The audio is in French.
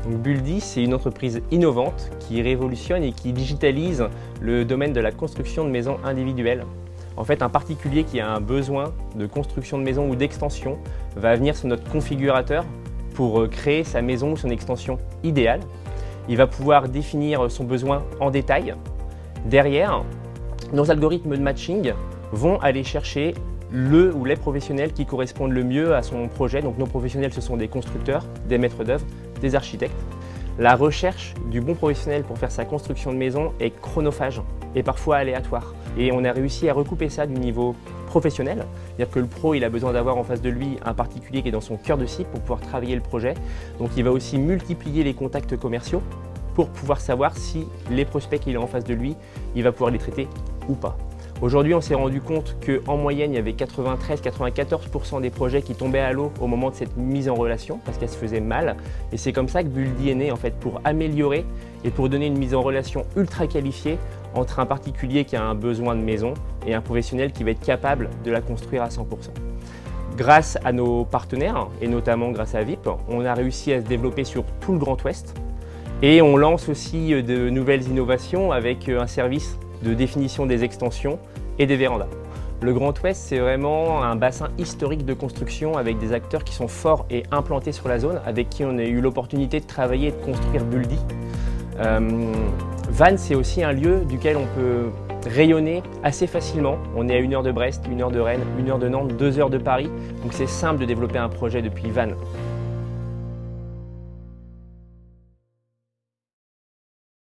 Donc Buldi, c'est une entreprise innovante qui révolutionne et qui digitalise le domaine de la construction de maisons individuelles. En fait, un particulier qui a un besoin de construction de maison ou d'extension va venir sur notre configurateur pour créer sa maison ou son extension idéale. Il va pouvoir définir son besoin en détail. Derrière, nos algorithmes de matching vont aller chercher le ou les professionnels qui correspondent le mieux à son projet. Donc nos professionnels, ce sont des constructeurs, des maîtres d'œuvre, des architectes. La recherche du bon professionnel pour faire sa construction de maison est chronophage et parfois aléatoire. Et on a réussi à recouper ça du niveau professionnel, c'est-à-dire que le pro, il a besoin d'avoir en face de lui un particulier qui est dans son cœur de cible pour pouvoir travailler le projet. Donc il va aussi multiplier les contacts commerciaux pour pouvoir savoir si les prospects qu'il a en face de lui, il va pouvoir les traiter ou pas. Aujourd'hui, on s'est rendu compte qu'en moyenne, il y avait 93-94% des projets qui tombaient à l'eau au moment de cette mise en relation parce qu'elle se faisait mal. Et c'est comme ça que Buldi est né, en fait, pour améliorer et pour donner une mise en relation ultra qualifiée entre un particulier qui a un besoin de maison et un professionnel qui va être capable de la construire à 100%. Grâce à nos partenaires, et notamment grâce à VIP, on a réussi à se développer sur tout le Grand Ouest. Et on lance aussi de nouvelles innovations avec un service de définition des extensions et des vérandas. Le Grand Ouest, c'est vraiment un bassin historique de construction avec des acteurs qui sont forts et implantés sur la zone, avec qui on a eu l'opportunité de travailler et de construire Buldi. Vannes, c'est aussi un lieu duquel on peut rayonner assez facilement. On est à 1 heure de Brest, 1 heure de Rennes, 1 heure de Nantes, 2 heures de Paris. Donc c'est simple de développer un projet depuis Vannes.